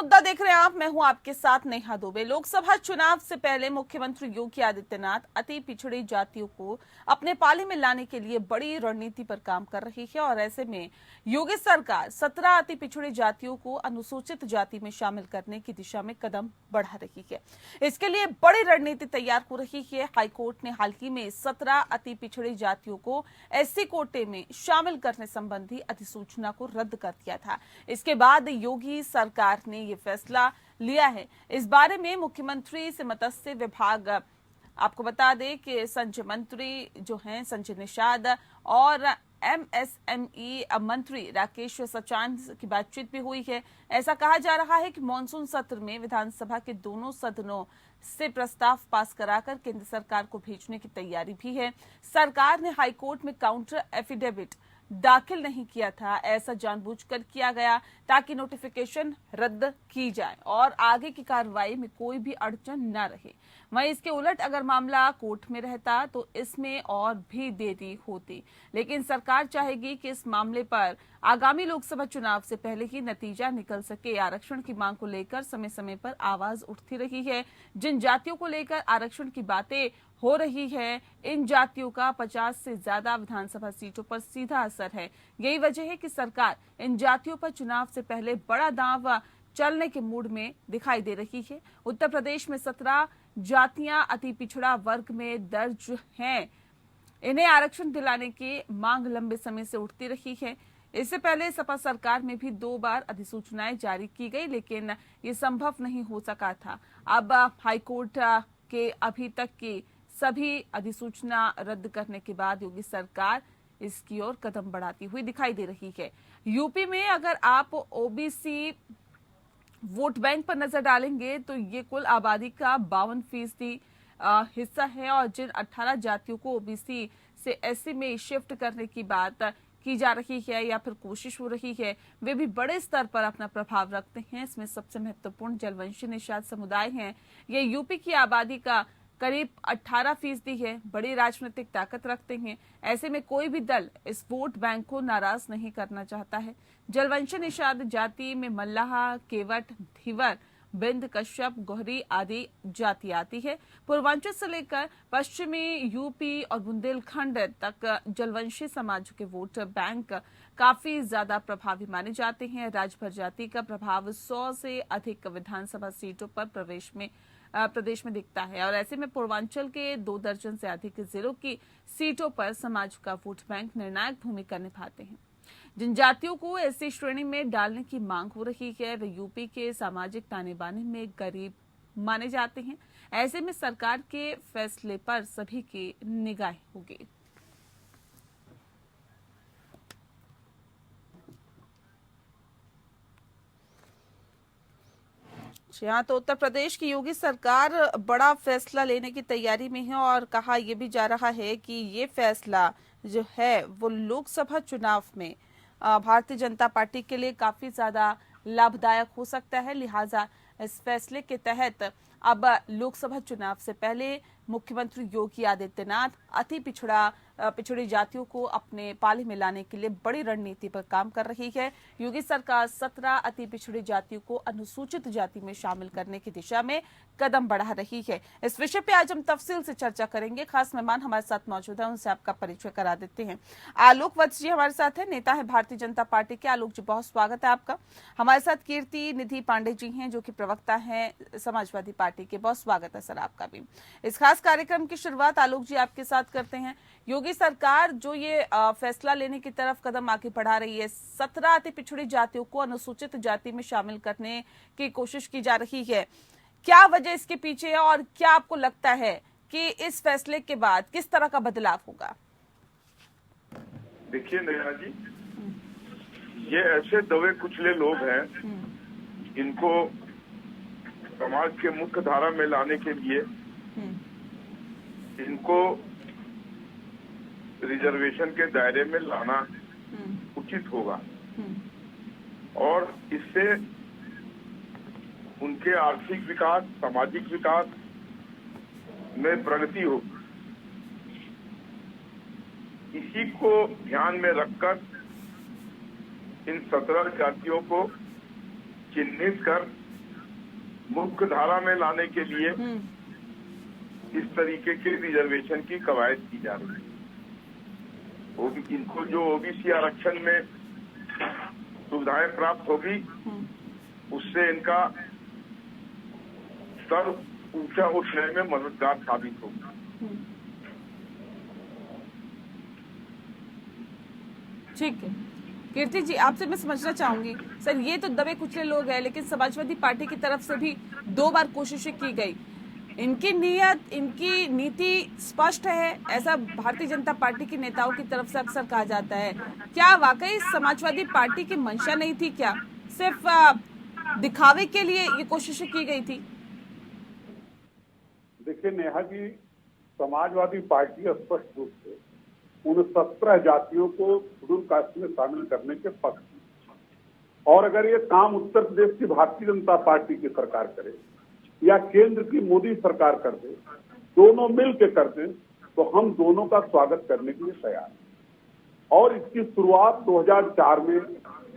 मुद्दा देख रहे हैं आप, मैं हूं आपके साथ नेहा दुबे। लोकसभा चुनाव से पहले मुख्यमंत्री योगी आदित्यनाथ अति पिछड़ी जातियों को अपने पाले में लाने के लिए बड़ी रणनीति पर काम कर रही है और ऐसे में योगी सरकार 17 अति पिछड़ी जातियों को अनुसूचित जाति में शामिल करने की दिशा में कदम बढ़ा रही है। इसके लिए बड़ी रणनीति तैयार हो रही है। हाईकोर्ट ने हाल ही में 17 अति पिछड़ी जातियों को एससी कोटे में शामिल करने संबंधी अधिसूचना को रद्द कर दिया था। इसके बाद योगी सरकार ने ये फैसला लिया है। इस बारे में मुख्यमंत्री से मत्स्य विभाग, आपको बता दें कि संजय मंत्री जो हैं संजय निषाद और एमएसएमई मंत्री राकेश सचान की बातचीत भी हुई है। ऐसा कहा जा रहा है कि मानसून सत्र में विधानसभा के दोनों सदनों से प्रस्ताव पास कराकर केंद्र सरकार को भेजने की तैयारी भी है। सरकार ने हाईकोर्ट में काउंटर एफिडेविट दाखिल नहीं किया था, ऐसा जानबूझकर किया गया ताकि नोटिफिकेशन रद्द की जाए और आगे की कार्रवाई में कोई भी अड़चन न रहे। वहीं इसके उलट अगर मामला कोर्ट में रहता तो इसमें और भी देरी होती, लेकिन सरकार चाहेगी कि इस मामले पर आगामी लोकसभा चुनाव से पहले ही नतीजा निकल सके। आरक्षण की मांग को लेकर समय समय पर आवाज उठती रही है। जिन जातियों को लेकर आरक्षण की बातें हो रही है, इन जातियों का 50 से ज्यादा विधानसभा सीटों पर सीधा असर है। यही वजह है कि सरकार इन जातियों पर चुनाव से पहले बड़ा दांव चलने के मूड में दिखाई दे रही है। उत्तर प्रदेश में 17 जातियां अति पिछड़ा वर्ग में दर्ज हैं। इन्हें आरक्षण दिलाने की मांग लंबे समय से उठती रही है। इससे पहले सपा सरकार में भी 2 बार अधिसूचनाएं जारी की गई, लेकिन ये संभव नहीं हो सका था। अब हाईकोर्ट के अभी तक की सभी अधिसूचना रद्द करने के बाद योगी सरकार इसकी ओर कदम बढ़ाती हुई दिखाई दे रही है। यूपी में अगर आप ओबीसी वोट बैंक पर नजर डालेंगे तो ये कुल आबादी का 52% हिस्सा है और जिन 18 जातियों को ओबीसी से एससी में शिफ्ट करने की बात की जा रही है या फिर कोशिश हो रही है, वे भी बड़े स्तर पर अपना प्रभाव रखते हैं। इसमें सबसे महत्वपूर्ण जलवंशी निषाद समुदाय हैं। ये यूपी की आबादी का करीब 18% है, बड़ी राजनीतिक ताकत रखते हैं। ऐसे में कोई भी दल इस वोट बैंक को नाराज नहीं करना चाहता है। जलवंशी निषाद जाति में मल्लाह, केवट, धीवर, बिंद, कश्यप, गोहरी आदि जाति आती है। पूर्वांचल से लेकर पश्चिमी यूपी और बुंदेलखंड तक जलवंशी समाज के वोट बैंक काफी ज्यादा प्रभावी माने जाते हैं। राजभर जाति का प्रभाव 100 से अधिक विधानसभा सीटों पर प्रदेश में दिखता है और ऐसे में पूर्वांचल के 2 दर्जन से अधिक जिलों की सीटों पर समाज का वोट बैंक निर्णायक भूमिका निभाते हैं। जिन जातियों को ऐसी श्रेणी में डालने की मांग हो रही है वे यूपी के सामाजिक ताने बाने में गरीब माने जाते हैं। ऐसे में सरकार के फैसले पर सभी की निगाह होगी। यहाँ तो उत्तर प्रदेश की योगी सरकार बड़ा फैसला लेने की तैयारी में है और कहा यह भी जा रहा है कि ये फैसला जो है वो लोकसभा चुनाव में भारतीय जनता पार्टी के लिए काफी ज्यादा लाभदायक हो सकता है। लिहाजा इस फैसले के तहत अब लोकसभा चुनाव से पहले मुख्यमंत्री योगी आदित्यनाथ अति पिछड़ी जातियों को अपने पाले में लाने के लिए बड़ी रणनीति पर काम कर रही है। योगी सरकार 17 अति पिछड़ी जातियों को अनुसूचित जाति में शामिल करने की दिशा में कदम बढ़ा रही है। इस विषय पे आज हम तफसील से चर्चा करेंगे। खास मेहमान हमारे साथ मौजूद है, उनसे आपका परिचय करा देते हैं। आलोक वत्स जी हमारे साथ है, नेता है भारतीय जनता पार्टी के। आलोक जी बहुत स्वागत है आपका। हमारे साथ कीर्ति निधि पांडे जी हैं जो कि प्रवक्ता है समाजवादी पार्टी के। बहुत स्वागत है सर आपका भी। इस खास कार्यक्रम की शुरुआत आलोक जी आपके साथ करते हैं। योगी सरकार जो ये फैसला लेने की तरफ कदम आगे बढ़ा रही है, 17 अति पिछड़ी जातियों को अनुसूचित जाति में शामिल करने की कोशिश की जा रही है, क्या वजह इसके पीछे है और क्या आपको लगता है कि इस फैसले के बाद किस तरह का बदलाव होगा? देखिए नेहा जी, ये ऐसे दबे कुचले लोग हैं इनको समाज के मुख्य धारा में लाने के लिए इनको रिजर्वेशन के दायरे में लाना उचित होगा और इससे उनके आर्थिक विकास, सामाजिक विकास में प्रगति होगी। इसी को ध्यान में रखकर इन 17 जातियों को चिन्हित कर मुख्य धारा में लाने के लिए इस तरीके के रिजर्वेशन की कवायद की जा रही है। इनको जो ओबीसी आरक्षण में सुविधाएं प्राप्त होगी, उससे इनका स्तर ऊंचा उठने में मददगार साबित होगा। ठीक है कीर्ति जी, आपसे मैं समझना चाहूंगी सर, ये तो दबे कुचले लोग हैं, लेकिन समाजवादी पार्टी की तरफ से भी 2 बार कोशिशें की गई। इनकी नीयत, इनकी नीति स्पष्ट है, ऐसा भारतीय जनता पार्टी के नेताओं की तरफ से अक्सर कहा जाता है। क्या वाकई समाजवादी पार्टी की मंशा नहीं थी क्या? सिर्फ दिखावे के लिए ये कोशिशें की गई थी? देखिए नेहा जी, समाजवादी पार्टी स्पष्ट रूप से उन 17 जातियों को शेड्यूल कास्ट में शामिल करने के पक्ष में, और अगर ये काम उत्तर प्रदेश की भारतीय जनता पार्टी की सरकार करे या केंद्र की मोदी सरकार कर दे, दोनों मिल के कर दें, तो हम दोनों का स्वागत करने के लिए तैयार हैं। और इसकी शुरुआत 2004 में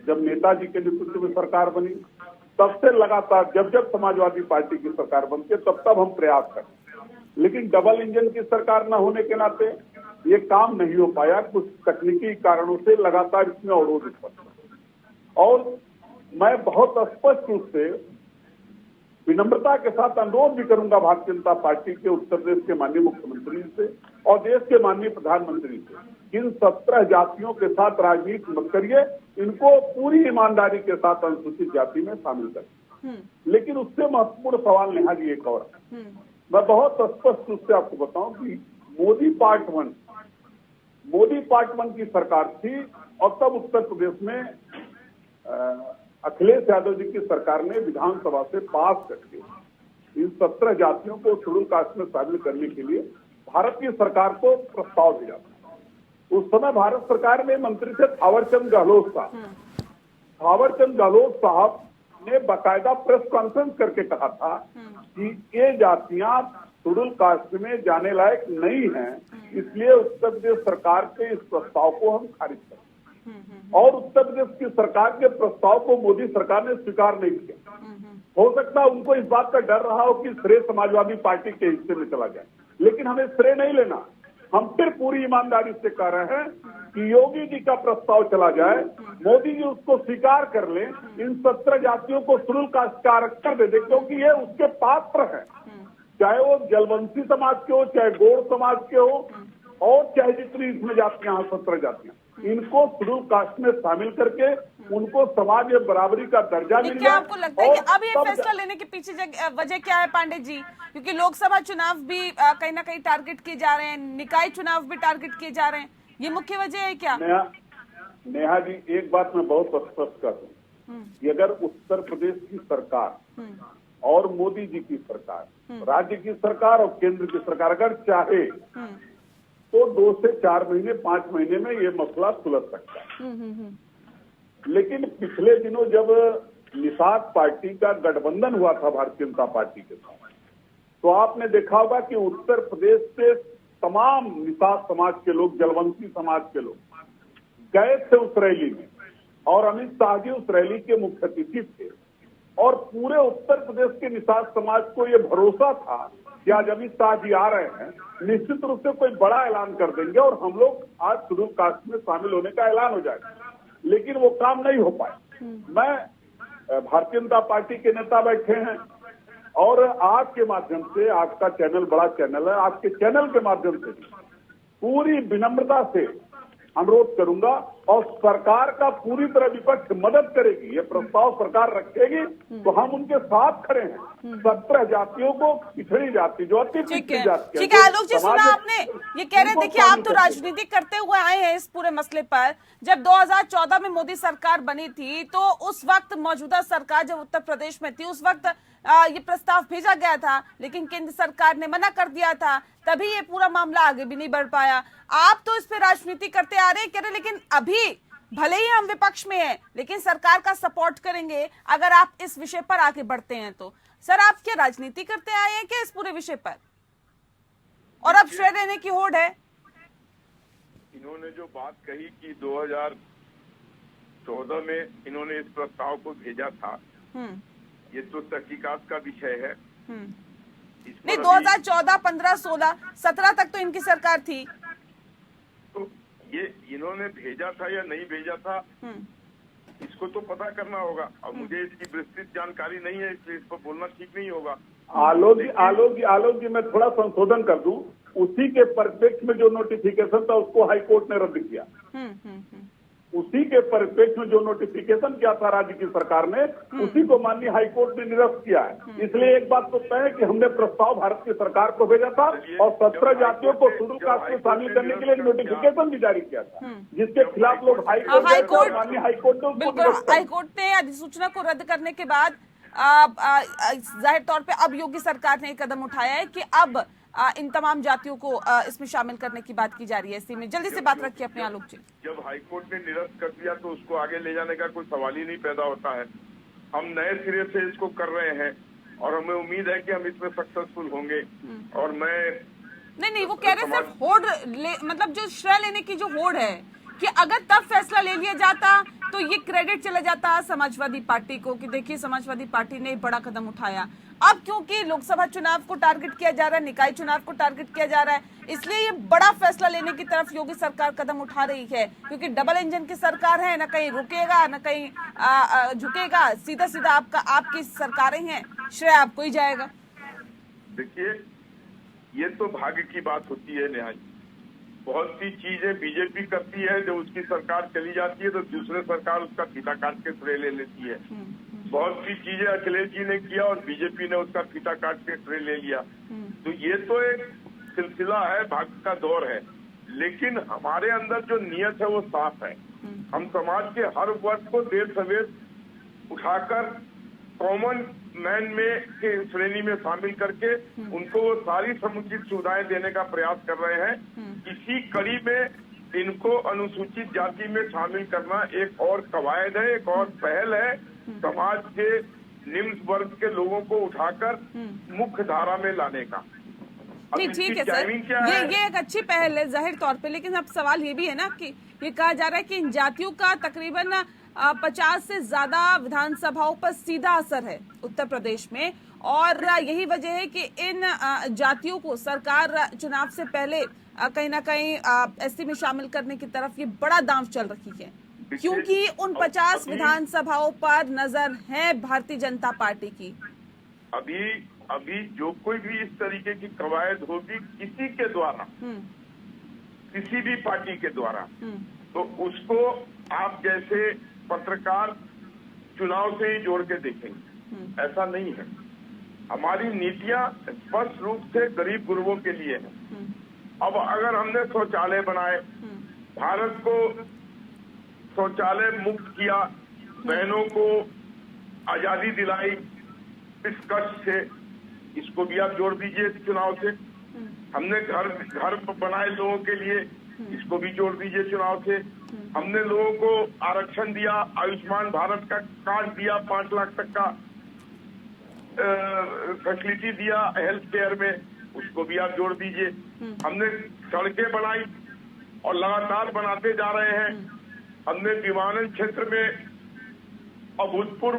जब नेताजी के नेतृत्व में सरकार बनी, तब से लगातार जब जब समाजवादी पार्टी की सरकार बनती है तब हम प्रयास करते हैं, लेकिन डबल इंजन की सरकार न होने के नाते ये काम नहीं हो पाया। कुछ तकनीकी कारणों से लगातार इसमें अवरोध उत्पन्न। और मैं बहुत स्पष्ट रूप से विनम्रता के साथ अनुरोध भी करूंगा भारतीय जनता पार्टी के उत्तर प्रदेश के माननीय मुख्यमंत्री से और देश के माननीय प्रधानमंत्री से, इन 17 जातियों के साथ राजनीति मत करिए, इनको पूरी ईमानदारी के साथ अनुसूचित जाति में शामिल करिए। लेकिन उससे महत्वपूर्ण सवाल नेहा जी एक और है। मैं बहुत स्पष्ट रूप से आपको बताऊं कि मोदी पार्ट वन की सरकार थी और तब उत्तर प्रदेश में अखिलेश यादव जी की सरकार ने विधानसभा से पास करके इन 17 जातियों को शेड्यूल कास्ट में शामिल करने के लिए भारत की सरकार को प्रस्ताव दिया था। उस समय भारत सरकार में मंत्री थे थावरचंद गहलोत साहब। थावरचंद गहलोत साहब ने बाकायदा प्रेस कॉन्फ्रेंस करके कहा था कि ये जातियां शेड्यूल कास्ट में जाने लायक नहीं हैं, इसलिए उत्तर प्रदेश सरकार के इस प्रस्ताव को हम खारिज करें। और उत्तर प्रदेश की सरकार के प्रस्ताव को मोदी सरकार ने स्वीकार नहीं किया। हो सकता है उनको इस बात का डर रहा हो कि श्रेय समाजवादी पार्टी के हिस्से में चला जाए, लेकिन हमें श्रेय नहीं लेना। हम फिर पूरी ईमानदारी से कह रहे हैं कि योगी जी का प्रस्ताव चला जाए, मोदी जी उसको स्वीकार कर लें, इन 17 जातियों को शेड्यूल कास्ट का आरक्षण दे दे, क्योंकि ये उसके पात्र हैं, चाहे वो जलवंशी समाज के हो, चाहे गौड़ समाज के हो, और चाहे जितनी इसमें जातियां हैं 17 जातियां, इनको शेड्यूल कास्ट में शामिल करके उनको समाज में बराबरी का दर्जा मिल जाए। क्या आपको लगता है कि अब ये फैसला लेने के पीछे वजह क्या है पांडे जी? क्योंकि लोकसभा चुनाव भी कहीं ना कहीं टारगेट किए जा रहे हैं, निकाय चुनाव भी टारगेट किए जा रहे हैं, ये मुख्य वजह है क्या? नेहा जी, एक बात मैं बहुत स्पष्ट कर दूं कि अगर उत्तर प्रदेश की सरकार और मोदी जी की सरकार, राज्य की सरकार और केंद्र की सरकार अगर चाहे तो 2 से 4 महीने 5 महीने में ये मसला सुलझ सकता है। लेकिन पिछले दिनों जब निषाद पार्टी का गठबंधन हुआ था भारतीय जनता पार्टी के साथ, तो आपने देखा होगा कि उत्तर प्रदेश से तमाम निषाद समाज के लोग, जलवंशी समाज के लोग गए थे उस रैली में, और अमित शाह जी उस रैली के मुख्य अतिथि थे। और पूरे उत्तर प्रदेश के निषाद समाज को ये भरोसा था कि आज अमित शाह जी आ रहे हैं, निश्चित रूप से कोई बड़ा ऐलान कर देंगे और हम लोग आज शेड्यूल कास्ट में शामिल होने का ऐलान हो जाएगा। लेकिन वो काम नहीं हो पाया। मैं भारतीय जनता पार्टी के नेता बैठे हैं और आपके माध्यम से, आपका चैनल बड़ा चैनल है, आपके चैनल के माध्यम से पूरी विनम्रता से अनुरोध करूंगा, और सरकार का पूरी तरह विपक्ष मदद करेगी, ये प्रस्ताव सरकार रखेगी तो हम उनके साथ खड़े हैं। 17 जातियों को पिछड़ी जाति जो अति पिछड़ी जाति, ठीक है आलोक जी, सुना आपने, ये कह रहे, देखिए आप तो राजनीति करते हुए आए हैं इस पूरे मसले पर। जब 2014 में मोदी सरकार बनी थी तो उस वक्त मौजूदा सरकार जब उत्तर प्रदेश में थी, उस वक्त ये प्रस्ताव भेजा गया था, लेकिन केंद्र सरकार ने मना कर दिया था, तभी ये पूरा मामला आगे भी नहीं बढ़ पाया। आप तो इस पे राजनीति करते आ रहे हैं, लेकिन अभी भले ही हम विपक्ष में हैं, लेकिन सरकार का सपोर्ट करेंगे अगर आप इस विषय पर आगे बढ़ते हैं तो। सर, आप क्या राजनीति करते आए हैं क्या इस पूरे विषय पर, और अब श्रेय लेने की होड़ है? इन्होंने जो बात कही कि 2014 में इन्होंने इस प्रस्ताव को भेजा था, ये तो तहकीकात का विषय है। इस पर नहीं, अभी 2014, 15, 16, 17 तक तो इनकी सरकार थी। तो ये इन्होंने भेजा था या नहीं भेजा था, इसको तो पता करना होगा। अब मुझे इसकी विस्तृत जानकारी नहीं है, इसलिए इस पर बोलना ठीक नहीं होगा। आलोक जी मैं थोड़ा संशोधन कर दूं, उसी के परिप्रेक्ष्य में जो नोटिफिकेशन था उसको हाई कोर्ट ने रद्द किया। उसी के परिप्रेक्ष्य में जो नोटिफिकेशन किया था राज्य की सरकार ने, उसी को माननीय हाई कोर्ट ने निरस्त किया है। इसलिए एक बात तो तय है कि हमने प्रस्ताव भारत की सरकार को भेजा था और 17 जातियों को शेड्यूल कास्ट में शामिल करने के लिए नोटिफिकेशन भी जारी किया था, जिसके खिलाफ लोग हाई कोर्ट माननीय हाई कोर्ट ने बिल्कुल हाई कोर्ट ने अधिसूचना को रद्द करने के बाद जाहिर तौर पे अब योगी सरकार ने एक कदम उठाया है कि अब इन तमाम जातियों को इसमें शामिल करने की बात की जा रही है। इसी में जल्दी से बात रखिए अपने आलोक जी। जब हाईकोर्ट ने निरस्त कर दिया तो उसको आगे ले जाने का कोई सवाल ही नहीं पैदा होता है। हम नए सिरे से इसको कर रहे हैं और हमें उम्मीद है कि हम इसमें सक्सेसफुल होंगे। और मैं नहीं वो कह रहे सिर्फ होड़ मतलब जो श्रेय लेने की जो होड़ है कि अगर तब फैसला ले लिया जाता तो ये क्रेडिट चला जाता समाजवादी पार्टी को कि देखिए समाजवादी पार्टी ने बड़ा कदम उठाया। अब क्योंकि लोकसभा चुनाव को टारगेट किया जा रहा है, निकाय चुनाव को टारगेट किया जा रहा है, इसलिए ये बड़ा फैसला लेने की तरफ योगी सरकार कदम उठा रही है। क्योंकि डबल इंजन की सरकार है, न कहीं रुकेगा न कहीं झुकेगा, सीधा सीधा आपकी सरकारें हैं, श्रेय आपको ही जाएगा। देखिए, ये तो भाग्य की बात होती है नेहा जी। बहुत सी चीजें बीजेपी करती है, जब उसकी सरकार चली जाती है तो दूसरे सरकार उसका फीता काट के श्रेय ले लेती है। बहुत सी चीजें अखिलेश जी ने किया और बीजेपी ने उसका फीता काट के श्रेय ले लिया। तो ये तो एक सिलसिला है, भाग्य का दौर है। लेकिन हमारे अंदर जो नियत है वो साफ है। हम समाज के हर वर्ग को देर सवेर उठाकर कॉमन मैन में के श्रेणी में शामिल करके उनको वो सारी समुचित सुविधाएं देने का प्रयास कर रहे हैं। इसी कड़ी में इनको अनुसूचित जाति में शामिल करना एक और कवायद है, एक और पहल है समाज के निम्न वर्ग के लोगों को उठाकर मुख्य धारा में लाने का। नहीं ठीक है सर, ये एक अच्छी पहल है जाहिर तौर पे, लेकिन अब सवाल ये भी है ना कि ये कहा जा रहा है कि इन जातियों का तकरीबन 50 से ज्यादा विधानसभाओं पर सीधा असर है उत्तर प्रदेश में, और यही वजह है कि इन जातियों को सरकार चुनाव से पहले कहीं ना कहीं एससी में शामिल करने की तरफ ये बड़ा दांव चल रही है, क्योंकि उन 50 विधानसभाओं पर नजर है भारतीय जनता पार्टी की। अभी जो कोई भी इस तरीके की कवायद होगी किसी के द्वारा, किसी भी पार्टी के द्वारा, तो उसको आप जैसे पत्रकार चुनाव से ही जोड़ के देखेंगे। ऐसा नहीं है। हमारी नीतियां स्पष्ट रूप से गरीब गुरबों के लिए है। अब अगर हमने शौचालय बनाए, भारत को शौचालय मुक्त किया, बहनों को आजादी दिलाई इस कष्ट से, इसको भी आप जोड़ दीजिए चुनाव से। हमने घर बनाए लोगों के लिए, इसको भी जोड़ दीजिए चुनाव से। हमने लोगों को आरक्षण दिया, आयुष्मान भारत का कार्ड दिया, 5 लाख तक का फैसिलिटी दिया हेल्थ केयर में, उसको भी आप जोड़ दीजिए। हमने सड़कें बनाई और लगातार बनाते जा रहे हैं। हमने विमानन क्षेत्र में अभूतपूर्व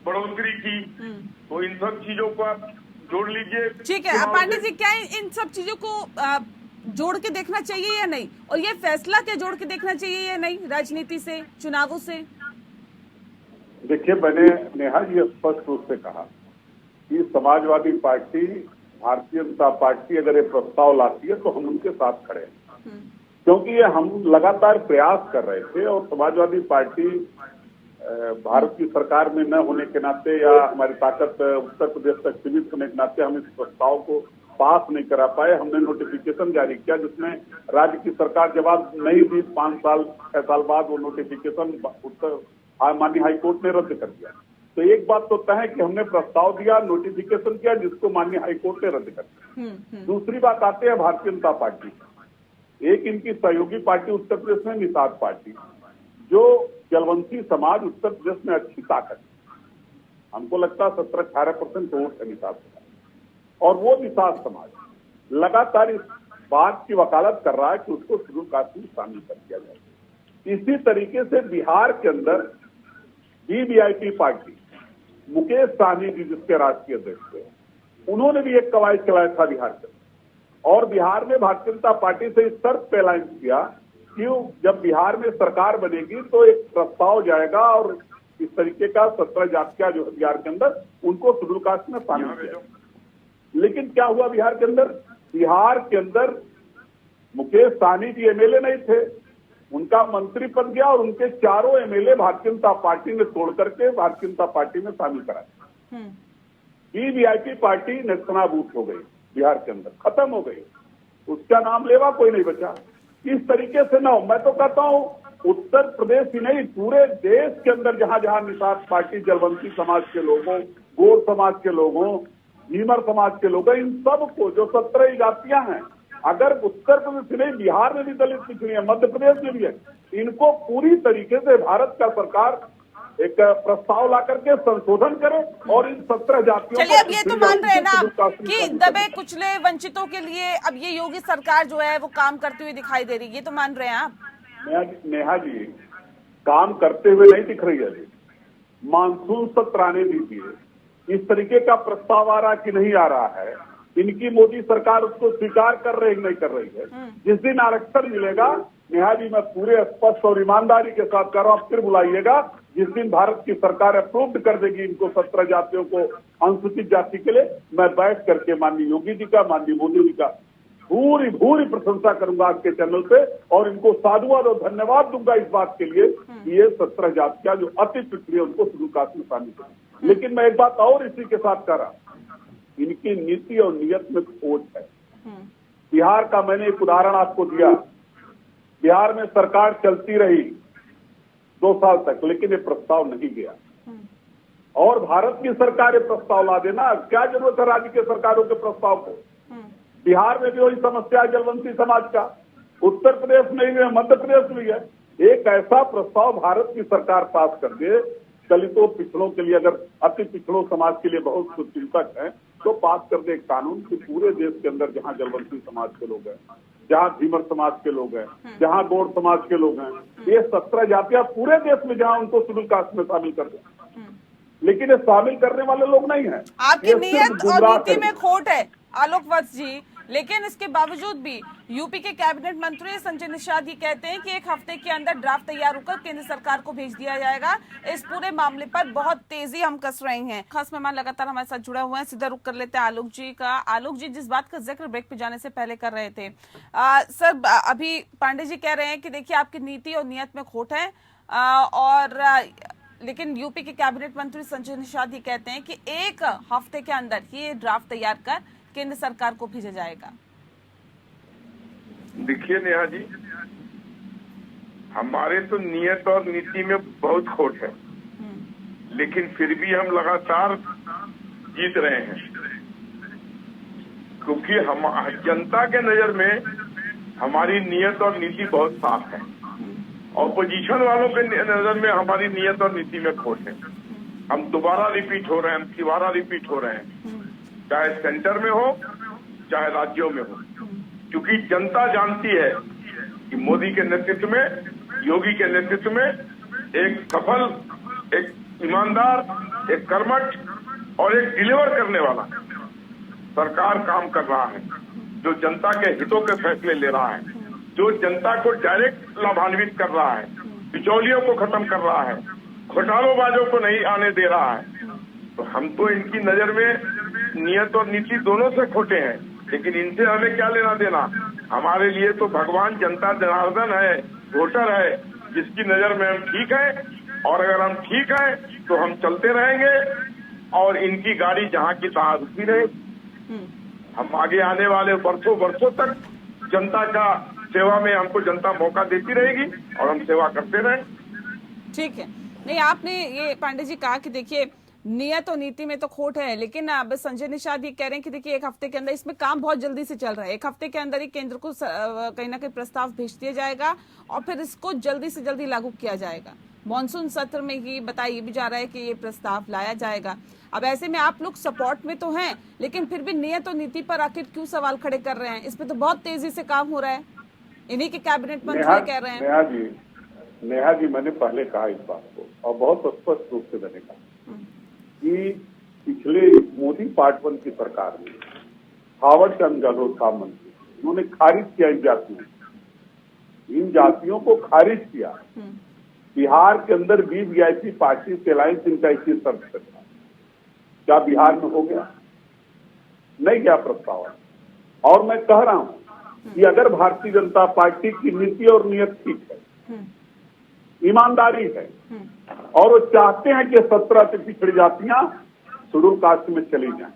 बढ़ोतरी की, तो इन सब चीजों को आप जोड़ लीजिए। ठीक है पांडे जी, क्या इन सब चीजों को जोड़ के देखना चाहिए या नहीं, और ये फैसला क्या जोड़ के देखना चाहिए या नहीं राजनीति से, चुनावों से? देखिए, मैंने नेहा जी स्पष्ट रूप से कहा कि समाजवादी पार्टी, भारतीय जनता पार्टी अगर ये प्रस्ताव लाती है तो हम उनके साथ खड़े हैं, क्योंकि ये हम लगातार प्रयास कर रहे थे और समाजवादी पार्टी भारत की सरकार में न होने के नाते या हमारी ताकत उत्तर प्रदेश तक सीमित होने के नाते हम इस प्रस्ताव को पास नहीं करा पाए। हमने नोटिफिकेशन जारी किया जिसमें राज्य की सरकार जवाब नहीं दी। 5-6 साल बाद वो नोटिफिकेशन माननीय हाईकोर्ट ने रद्द कर दिया। तो एक बात तो तय है कि हमने प्रस्ताव दिया, नोटिफिकेशन किया, जिसको माननीय हाईकोर्ट ने रद्द कर दिया। दूसरी बात आते हैं भारतीय जनता पार्टी। एक इनकी सहयोगी पार्टी उत्तर प्रदेश में निषाद पार्टी, जो जलवंशी समाज उत्तर प्रदेश में अच्छी ताकत है। हमको लगता है 17-18% वोट है निषाद समाज, और वो निषाद समाज लगातार इस बात की वकालत कर रहा है कि उसको शेड्यूल कास्ट में शामिल कर दिया जाए। इसी तरीके से बिहार के अंदर वीवीआईपी पार्टी मुकेश सहनी जी जिसके राष्ट्रीय अध्यक्ष थे, उन्होंने भी एक कवायद चलाया था बिहार के, और बिहार में भारतीय जनता पार्टी से इस शर्त पे ऐलान किया कि जब बिहार में सरकार बनेगी तो एक प्रस्ताव जाएगा और इस तरीके का 17 जातियां जो बिहार के अंदर उनको शेड्यूल कास्ट में शामिल किया। लेकिन क्या हुआ बिहार के अंदर? बिहार के अंदर मुकेश सहनी जी एमएलए नहीं थे, उनका मंत्री पद गया और उनके चारों एमएलए भारतीय जनता पार्टी ने तोड़ करके भारतीय जनता पार्टी में शामिल कराया। वीवीआईपी पार्टी नेस्तनाबूत हो गई बिहार के अंदर, खत्म हो गई, उसका नाम लेवा कोई नहीं बचा। इस तरीके से ना हो, मैं तो कहता हूं उत्तर प्रदेश ही नहीं पूरे देश के अंदर जहां जहां निषाद पार्टी जलवंती समाज के लोगों, गोर समाज के लोगों, भीमर समाज के लोग, इन सबको जो 17 जातियां हैं, अगर उत्तर प्रदेश ही नहीं बिहार में भी दलित पिछड़ी है, मध्य प्रदेश में भी है, इनको पूरी तरीके से भारत का सरकार एक प्रस्ताव ला करके संशोधन करे और इन 17 जातियों चलिए अब ये तो मान रहे हैं ना कि दबे कुचले वंचितों के लिए अब ये योगी सरकार जो है वो काम करती हुई दिखाई दे रही है, ये तो मान रहे हैं आप? नेहा जी काम करते हुए नहीं दिख रही है। मानसून सत्र आने दीजिए, इस तरीके का प्रस्ताव आ रहा कि नहीं आ रहा है, इनकी मोदी सरकार उसको स्वीकार कर रही नहीं कर रही है। जिस दिन आरक्षण मिलेगा, नेहा जी मैं पूरे स्पष्ट और ईमानदारी के साथ कर रहा हूं, फिर बुलाइएगा, जिस दिन भारत की सरकार अप्रूव्ड कर देगी इनको 17 जातियों को अनुसूचित जाति के लिए, मैं बैठ करके माननीय योगी जी का, माननीय मोदी जी का पूरी भूरी प्रशंसा करूंगा आपके चैनल पे, और इनको साधुवाद और धन्यवाद दूंगा इस बात के लिए कि ये 17 जातियां जो अति पिछड़ी है उनको शेड्यूल कास्ट में शामिल करें। लेकिन मैं एक बात और इसी के साथ कर रहा, इनकी नीति और नियत में खोट है। बिहार का मैंने एक उदाहरण आपको दिया, बिहार में सरकार चलती रही 2 साल तक, लेकिन ये प्रस्ताव नहीं गया, और भारत की सरकार ये प्रस्ताव ला देना, क्या जरूरत है राज्य के सरकारों के प्रस्ताव को? बिहार में भी वही समस्या है जलवंती समाज का, उत्तर प्रदेश में भी है, मध्य प्रदेश में भी है। एक ऐसा प्रस्ताव भारत की सरकार पास कर दे, दलितों पिछड़ों के लिए, अगर अति पिछड़ों समाज के लिए बहुत चिंतक है तो पास कर दे एक कानून कि पूरे देश के अंदर जहां जलवंती समाज के लोग हैं, जहां भीमर समाज के लोग हैं, जहां गौड़ समाज के लोग हैं, ये 17 जातियां पूरे देश में जहां उनको शेड्यूल कास्ट में शामिल कर दें, लेकिन ये शामिल करने वाले लोग नहीं है। आपकी नियत और नीति में खोट है आलोक वत्स जी, लेकिन इसके बावजूद भी यूपी के कैबिनेट मंत्री संजय निषाद ये कहते हैं कि 1 हफ्ते के अंदर ड्राफ्ट तैयार होकर केंद्र सरकार को भेज दिया जाएगा। इस पूरे मामले पर बहुत तेजी हम कस रहे हैं। खास मेहमान लगातार हमारे साथ जुड़ा हुआ है, सीधा रुख कर लेते हैं आलोक जी का। आलोक जी, जिस बात का जिक्र ब्रेक पे जाने से पहले कर रहे थे, सर अभी पांडे जी कह रहे हैं कि देखिए आपकी नीति और नियत में खोट है, लेकिन यूपी के कैबिनेट मंत्री संजय निषाद ये कहते हैं कि 1 हफ्ते के अंदर ये ड्राफ्ट तैयार कर केंद्र सरकार को भेजा जाएगा। देखिए नेहा जी, हमारे तो नियत और नीति में बहुत खोट है, लेकिन फिर भी हम लगातार जीत रहे हैं, क्योंकि हम जनता के नजर में हमारी नियत और नीति बहुत साफ है, ऑपोजिशन वालों के नजर में हमारी नियत और नीति में खोट है। हम दोबारा रिपीट हो रहे हैं, हम तिबारा रिपीट हो रहे हैं, चाहे सेंटर में हो चाहे राज्यों में हो, क्योंकि जनता जानती है कि मोदी के नेतृत्व में, योगी के नेतृत्व में एक सफल, एक ईमानदार, एक कर्मठ और एक डिलीवर करने वाला सरकार काम कर रहा है, जो जनता के हितों के फैसले ले रहा है, जो जनता को डायरेक्ट लाभान्वित कर रहा है, बिचौलियों को खत्म कर रहा है, घोटालोबाजों को नहीं आने दे रहा है। तो हम तो इनकी नजर में नियत और नीति दोनों से खोटे हैं, लेकिन इनसे हमें क्या लेना देना? हमारे लिए तो भगवान जनता जनार्दन है, वोटर है, जिसकी नजर में हम ठीक है, और अगर हम ठीक है तो हम चलते रहेंगे और इनकी गाड़ी जहां की तहां रुकी रहेगी। हम आगे आने वाले वर्षों तक जनता का सेवा में हमको जनता मौका देती रहेगी और हम सेवा करते रहेंगे। ठीक है, नहीं आपने ये पांडे जी कहा कि देखिए नियत और नीति में तो खोट है, लेकिन अब संजय निषाद ये कह रहे हैं कि देखिए 1 हफ्ते के अंदर, इसमें काम बहुत जल्दी से चल रहा है, 1 हफ्ते के अंदर ही केंद्र को कहीं ना कहीं प्रस्ताव भेज दिया जाएगा और फिर इसको जल्दी से जल्दी लागू किया जाएगा। मॉनसून सत्र में ही बताया भी जा रहा है कि ये प्रस्ताव लाया जाएगा। अब ऐसे में आप लोग सपोर्ट में तो हैं, लेकिन फिर भी नियत और नीति पर आखिर क्यों सवाल खड़े कर रहे हैं? इसमें तो बहुत तेजी से काम हो रहा है, इन्हीं के कैबिनेट मंत्री कह रहे हैं। नेहा जी मैंने पहले कहा इस बात को, और बहुत स्पष्ट रूप से मैंने कहा कि पिछले मोदी पार्ट 1 की सरकार में थावर चंद गहलोत था मंत्री, उन्होंने खारिज किया इन जातियों को खारिज किया। बिहार के अंदर वीवीआईपी पार्टी से अलायंस इनका इसी शर्त पे था। क्या बिहार में हो गया? नहीं गया प्रस्ताव। और मैं कह रहा हूं कि अगर भारतीय जनता पार्टी की नीति और नियत ठीक है, ईमानदारी है, और वो चाहते हैं कि 17 से पिछड़ी जातियां शेड्यूल कास्ट में चली जाएं,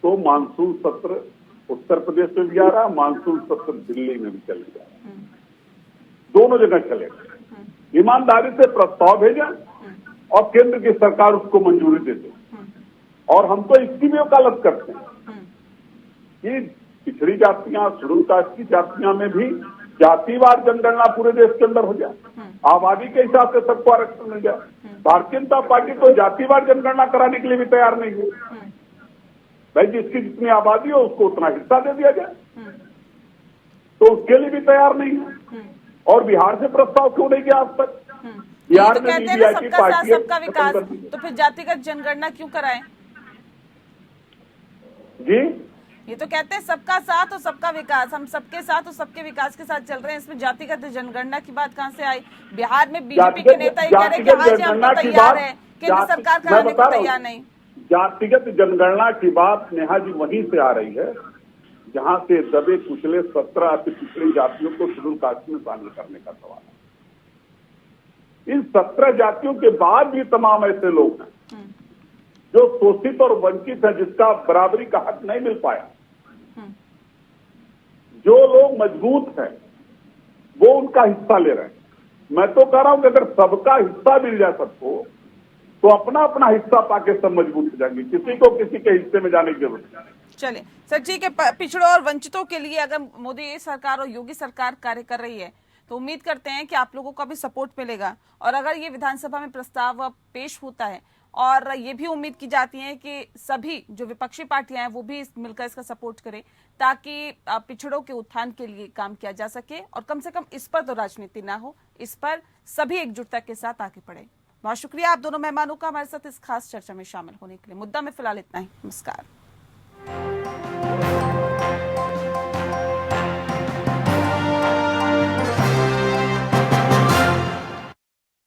तो मानसून सत्र उत्तर प्रदेश में भी आ रहा, मानसून सत्र दिल्ली में भी चलेगा, दोनों जगह चलेगा। ईमानदारी से प्रस्ताव भेजें और केंद्र की सरकार उसको मंजूरी दे दे। और हम तो इसकी भी वकालत करते हैं कि पिछड़ी जातियां, शेड्यूल कास्ट की जातियां में भी जातिवार जनगणना पूरे देश के अंदर हो जाए, आबादी के हिसाब से सबको आरक्षण मिल जाए। भारतीय जनता पार्टी तो जातिवार जनगणना कराने के लिए भी तैयार नहीं है। भाई जिसकी जितनी आबादी हो उसको उतना हिस्सा दे दिया जाए, तो उसके लिए भी तैयार नहीं है। और बिहार से प्रस्ताव क्यों नहीं किया आज तक? बिहार तो में कहते हैं वीवीआईपी सबका साथ पार्टी सबका विकास, तो फिर जातिगत जनगणना क्यों कराएं? जी, ये तो कहते हैं सबका साथ और सबका विकास, हम सबके साथ और सबके विकास के साथ चल रहे हैं, इसमें जातिगत जनगणना की बात कहां से आई? बिहार में बीजेपी के नेता ये कह रहे हैं कि हाँ जी हम तो तैयार है, केंद्र सरकार कराने को तैयार नहीं। जातिगत जनगणना की बात नेहा जी वहीं से आ रही है जहां से दबे कुचले 17 अति पिछड़ी जातियों को शेड्यूल कास्ट में शामिल करने का सवाल है। इन 17 जातियों के बाद भी तमाम ऐसे लोग हैं जो शोषित और वंचित हैं, जिसका बराबरी का हक नहीं मिल पाया। जो लोग मजबूत हैं वो उनका हिस्सा ले रहे हैं। मैं तो कह रहा हूं कि अगर सबका हिस्सा मिल जाए सबको, तो अपना अपना हिस्सा पाके सब मजबूत हो जाएंगे, किसी को किसी के हिस्से में जाने की जरूरत नहीं। चलिए सर, ठीक है। पिछड़ों और वंचितों के लिए अगर मोदी सरकार और योगी सरकार कार्य कर रही है तो उम्मीद करते हैं कि आप लोगों का भी सपोर्ट मिलेगा। और अगर ये विधानसभा में प्रस्ताव पेश होता है, और ये भी उम्मीद की जाती है कि सभी जो विपक्षी पार्टियां हैं वो भी मिलकर इसका सपोर्ट करें, ताकि पिछड़ों के उत्थान के लिए काम किया जा सके, और कम से कम इस पर तो राजनीति ना हो, इस पर सभी एकजुटता के साथ आगे बढ़े। बहुत शुक्रिया आप दोनों मेहमानों का हमारे साथ इस खास चर्चा में शामिल होने के लिए। मुद्दा में फिलहाल इतना ही। नमस्कार।